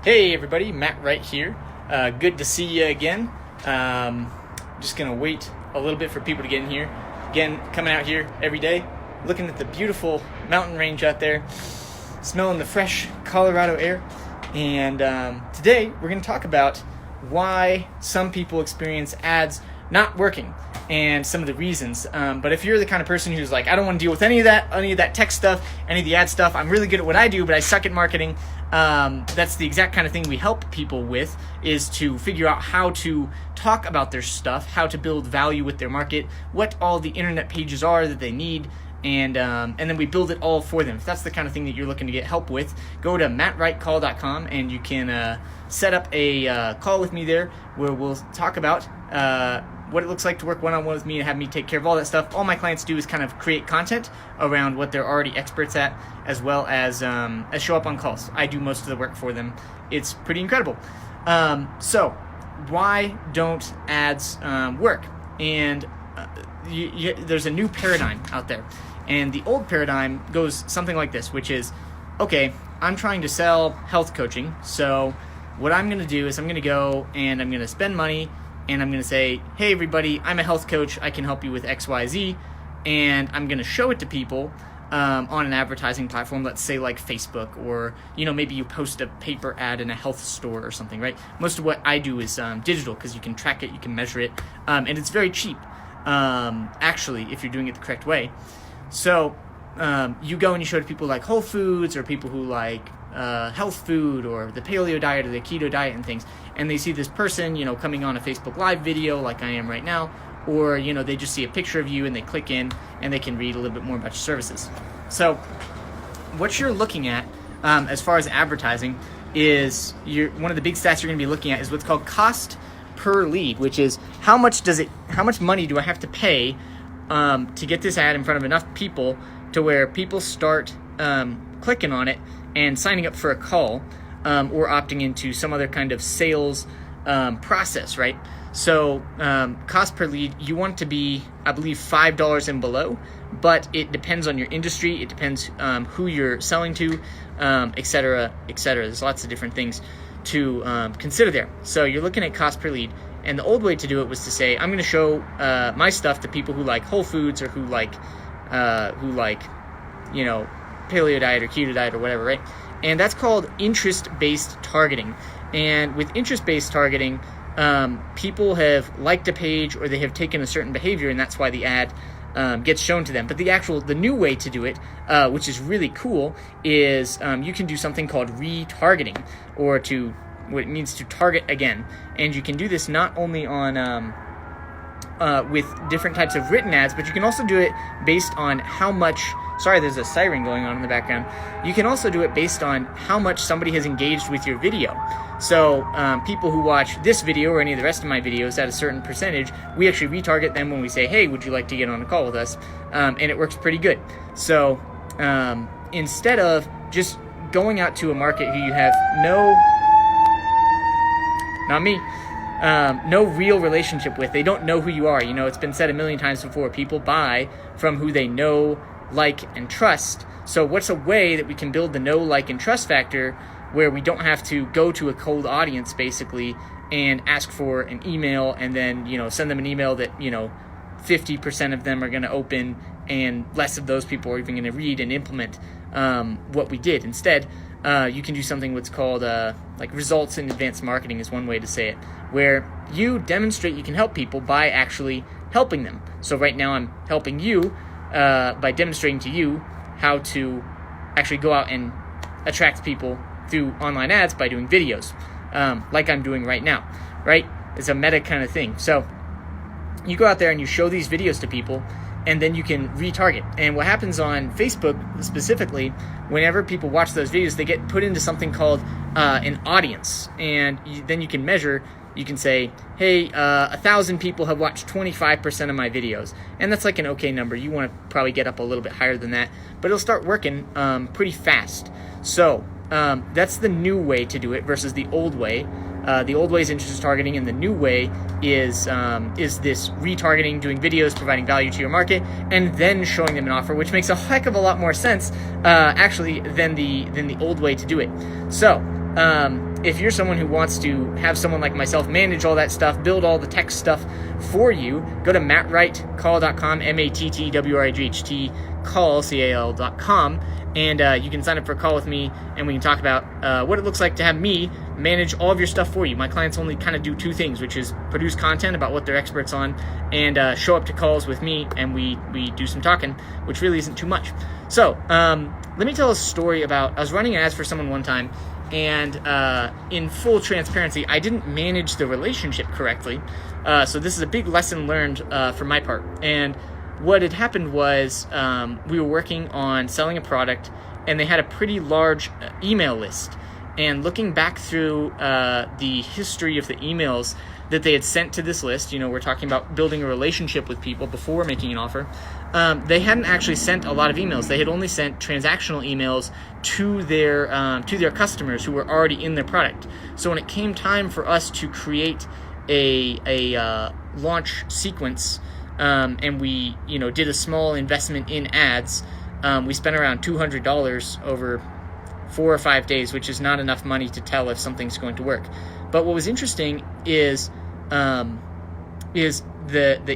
Hey everybody, Matt Wright here. Good to see you again. Just gonna wait a little bit for people to get in here. Again, coming out here every day, looking at the beautiful mountain range out there, smelling the fresh Colorado air. And today we're gonna talk about why some people experience ads not working and some of the reasons. But if you're the kind of person who's like, I don't want to deal with any of that tech stuff, any of the ad stuff, I'm really good at what I do, but I suck at marketing. That's the exact kind of thing we help people with, is to figure out how to talk about their stuff, how to build value with their market, what all the internet pages are that they need, and then we build it all for them. If that's the kind of thing that you're looking to get help with, go to mattwrightcall.com and you can set up a call with me there where we'll talk about what it looks like to work one-on-one with me and have me take care of all that stuff. All my clients do is kind of create content around what they're already experts at, as well as show up on calls. I do most of the work for them. It's pretty incredible. So why don't ads work? And there's a new paradigm out there. And the old paradigm goes something like this, which is, okay, I'm trying to sell health coaching. So what I'm going to do is I'm going to go and I'm going to spend money and I'm going to say, hey, everybody, I'm a health coach. I can help you with X, Y, Z. And I'm going to show it to people on an advertising platform, let's say like Facebook, or, maybe you post a paper ad in a health store or something, right? Most of what I do is digital because you can track it, you can measure it, and it's very cheap, actually, if you're doing it the correct way. So you go and you show to people like Whole Foods or people who like health food or the paleo diet or the keto diet and things, and they see this person, coming on a Facebook Live video like I am right now, or, they just see a picture of you and they click in and they can read a little bit more about your services. So what you're looking at as far as advertising is one of the big stats you're going to be looking at is what's called cost per lead, which is how much money do I have to pay to get this ad in front of enough people to where people start clicking on it and signing up for a call or opting into some other kind of sales process, right? So cost per lead, you want it to be, I believe, $5 and below, but it depends on your industry. It depends who you're selling to, et cetera, et cetera. There's lots of different things to consider there. So you're looking at cost per lead. And the old way to do it was to say, I'm going to show my stuff to people who like Whole Foods or who like paleo diet or keto diet or whatever, right? And that's called interest-based targeting. And with interest-based targeting, people have liked a page or they have taken a certain behavior, and that's why the ad gets shown to them. But the new way to do it, which is really cool, is you can do something called retargeting, or what it means to target again. And you can do this not only on with different types of written ads, but you can also do it based on how much. Sorry, there's a siren going on in the background. You can also do it based on how much somebody has engaged with your video. So people who watch this video or any of the rest of my videos at a certain percentage, we actually retarget them when we say, hey, would you like to get on a call with us? And it works pretty good. So instead of just going out to a market who you have no real relationship with, they don't know who you are. It's been said a million times before, people buy from who they know, like, and trust. So what's a way that we can build the know, like, and trust factor where we don't have to go to a cold audience basically and ask for an email and then, send them an email that, 50% of them are going to open and less of those people are even going to read and implement what we did. Instead, you can do something what's called like results in advanced marketing is one way to say it, where you demonstrate you can help people by actually helping them. So right now I'm helping you by demonstrating to you how to actually go out and attract people through online ads by doing videos, like I'm doing right now, right? It's a meta kind of thing. So you go out there and you show these videos to people, and then you can retarget. And what happens on Facebook specifically, whenever people watch those videos, they get put into something called an audience. And then you can measure, you can say, hey, 1,000 people have watched 25% of my videos. And that's like an okay number. You want to probably get up a little bit higher than that, but it'll start working pretty fast. So that's the new way to do it versus the old way. The old way is interest targeting, and the new way is this retargeting, doing videos, providing value to your market, and then showing them an offer, which makes a heck of a lot more sense, actually, than the old way to do it. So if you're someone who wants to have someone like myself manage all that stuff, build all the tech stuff for you, go to mattwrightcall.com, MattWright, call.com, and you can sign up for a call with me, and we can talk about what it looks like to have me manage all of your stuff for you. My clients only kind of do two things, which is produce content about what they're experts on, and show up to calls with me, and we do some talking, which really isn't too much. So let me tell a story about, I was running ads for someone one time, and in full transparency, I didn't manage the relationship correctly. So this is a big lesson learned from my part. And what had happened was we were working on selling a product, and they had a pretty large email list. And looking back through the history of the emails that they had sent to this list, we're talking about building a relationship with people before making an offer, they hadn't actually sent a lot of emails. They had only sent transactional emails to their customers who were already in their product. So when it came time for us to create a launch sequence, and we did a small investment in ads, we spent around $200 over 4 or 5 days, which is not enough money to tell if something's going to work. But what was interesting is the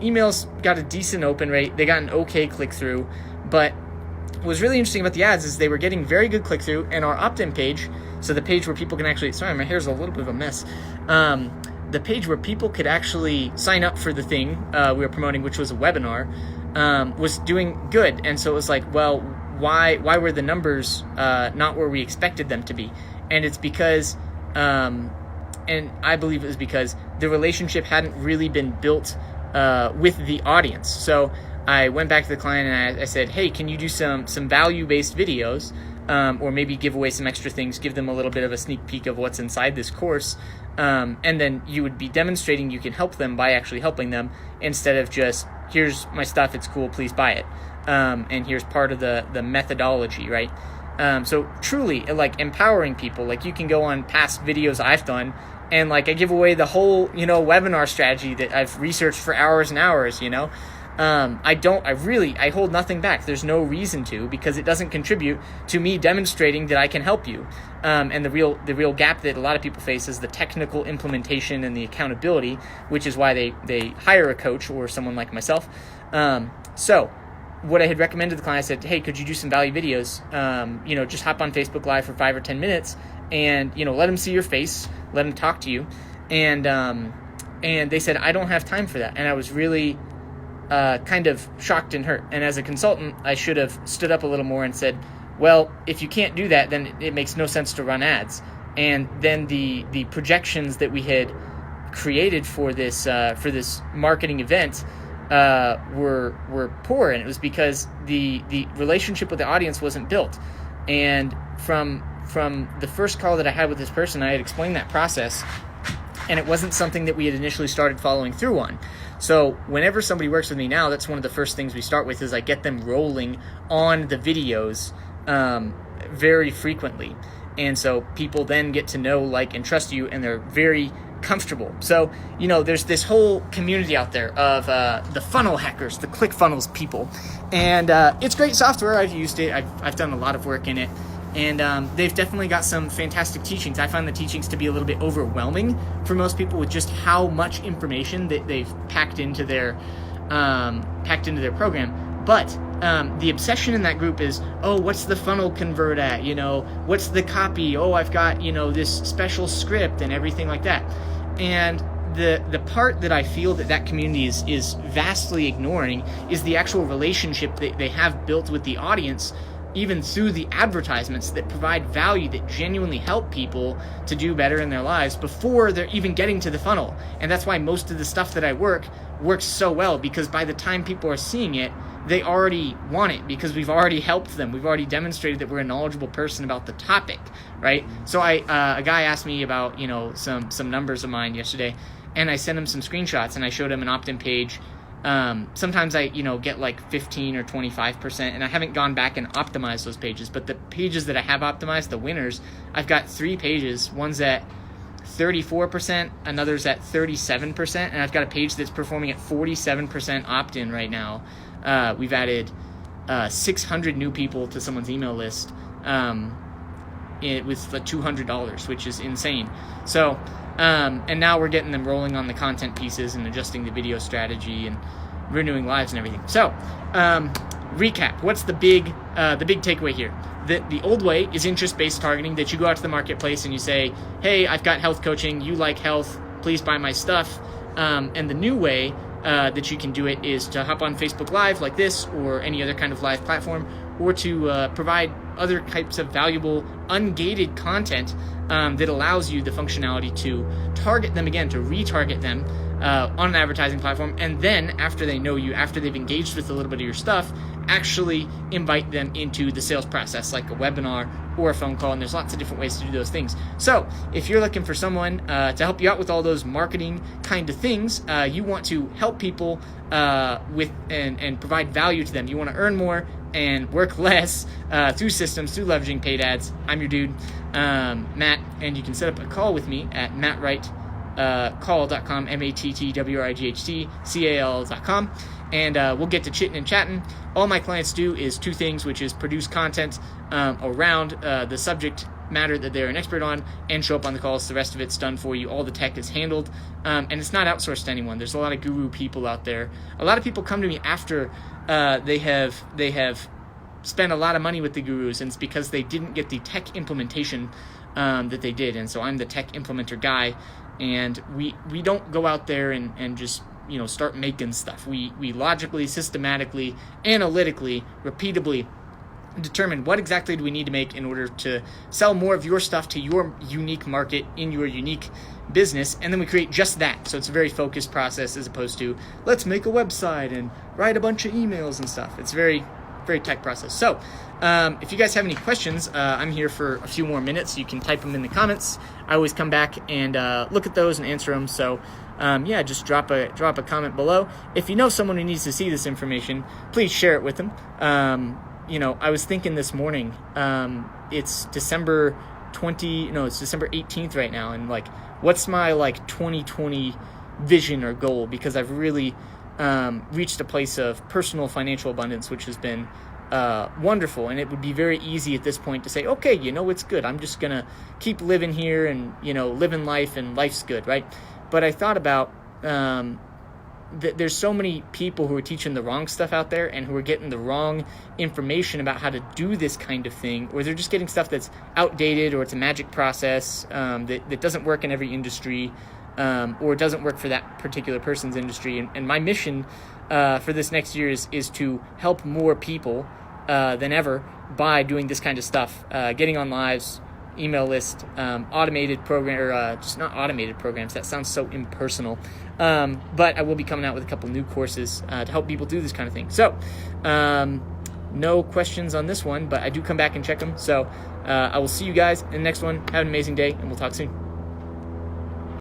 emails got a decent open rate. They got an okay click-through. But what was really interesting about the ads is they were getting very good click-through, and our opt-in page, so the page where people can actually, sorry, my hair's a little bit of a mess, the page where people could actually sign up for the thing we were promoting, which was a webinar, was doing good. And so it was like, well, why were the numbers not where we expected them to be? And it's because, and I believe it was because the relationship hadn't really been built with the audience. So I went back to the client and I said, hey, can you do some value-based videos, or maybe give away some extra things, give them a little bit of a sneak peek of what's inside this course, and then you would be demonstrating you can help them by actually helping them, instead of just, here's my stuff, it's cool, please buy it. And here's part of the methodology, right? So truly, like, empowering people. Like, you can go on past videos I've done, and like I give away the whole, webinar strategy that I've researched for hours and hours, I hold nothing back. There's no reason to, because it doesn't contribute to me demonstrating that I can help you. And the real gap that a lot of people face is the technical implementation and the accountability, which is why they hire a coach or someone like myself. So what I had recommended to the client, I said, hey, could you do some value videos? Just hop on Facebook Live for 5 or 10 minutes and, let them see your face, let them talk to you. And they said, I don't have time for that. And I was really kind of shocked and hurt. And as a consultant, I should have stood up a little more and said, well, if you can't do that, then it makes no sense to run ads. And then the projections that we had created for this marketing event were poor, and it was because the relationship with the audience wasn't built. And from the first call that I had with this person, I had explained that process, and it wasn't something that we had initially started following through on. So whenever somebody works with me now, that's one of the first things we start with, is I get them rolling on the videos very frequently. And so people then get to know, like, and trust you, and they're very comfortable. So, there's this whole community out there of the funnel hackers, the ClickFunnels people. And it's great software. I've used it. I've done a lot of work in it. And they've definitely got some fantastic teachings. I find the teachings to be a little bit overwhelming for most people, with just how much information that they've packed into their program. But the obsession in that group is, oh, what's the funnel convert at? What's the copy? Oh, I've got, this special script and everything like that. And the part that I feel that community is vastly ignoring is the actual relationship that they have built with the audience, even through the advertisements that provide value, that genuinely help people to do better in their lives before they're even getting to the funnel. And that's why most of the stuff that I works so well, because by the time people are seeing it, they already want it, because we've already helped them. We've already demonstrated that we're a knowledgeable person about the topic, right? So a guy asked me about, some numbers of mine yesterday, and I sent him some screenshots, and I showed him an opt-in page. Sometimes I, get like 15 or 25%, and I haven't gone back and optimized those pages, but the pages that I have optimized, the winners, I've got 3 pages. One's at 34%, another's at 37%, and I've got a page that's performing at 47% opt-in right now. We've added 600 new people to someone's email list. with like $200, which is insane. So, and now we're getting them rolling on the content pieces and adjusting the video strategy and renewing lives and everything. So, recap. What's the big takeaway here? The old way is interest-based targeting, that you go out to the marketplace and you say, hey, I've got health coaching, you like health, please buy my stuff. And the new way that you can do it is to hop on Facebook Live like this, or any other kind of live platform, or to provide other types of valuable ungated content that allows you the functionality to target them again, to retarget them on an advertising platform, and then after they know you, after they've engaged with a little bit of your stuff, actually invite them into the sales process, like a webinar or a phone call, and there's lots of different ways to do those things. So if you're looking for someone to help you out with all those marketing kind of things, you want to help people with and provide value to them, you want to earn more and work less through systems, through leveraging paid ads, I'm your dude, Matt, and you can set up a call with me at mattwright.call.com, mattwrightcal.com, and we'll get to chitting and chatting. All my clients do is two things, which is produce content around the subject matter that they're an expert on, and show up on the calls. The rest of it's done for you. All the tech is handled, and it's not outsourced to anyone. There's a lot of guru people out there. A lot of people come to me after they have spent a lot of money with the gurus, and it's because they didn't get the tech implementation that they did. And so I'm the tech implementer guy, and we don't go out there and just start making stuff. We logically, systematically, analytically, repeatably determine what exactly do we need to make in order to sell more of your stuff to your unique market in your unique business, and then we create just that. So it's a very focused process, as opposed to let's make a website and write a bunch of emails and stuff. It's very tech process. So if you guys have any questions, I'm here for a few more minutes. You can type them in the comments. I always come back and look at those and answer them. So just drop a comment below. If you know someone who needs to see this information, please share it with them. I was thinking this morning, it's December 18th right now, and what's my 2020 vision or goal? Because I've really reached a place of personal financial abundance, which has been wonderful, and it would be very easy at this point to say, okay, it's good, I'm just gonna keep living here and living life, and life's good, right? But I thought about there's so many people who are teaching the wrong stuff out there, and who are getting the wrong information about how to do this kind of thing, or they're just getting stuff that's outdated, or it's a magic process that doesn't work in every industry, or doesn't work for that particular person's industry. And my mission for this next year is to help more people than ever by doing this kind of stuff, getting on lives, email list, automated program, or just not automated programs. That sounds so impersonal. But I will be coming out with a couple new courses to help people do this kind of thing. So no questions on this one, but I do come back and check them. So I will see you guys in the next one. Have an amazing day, and we'll talk soon.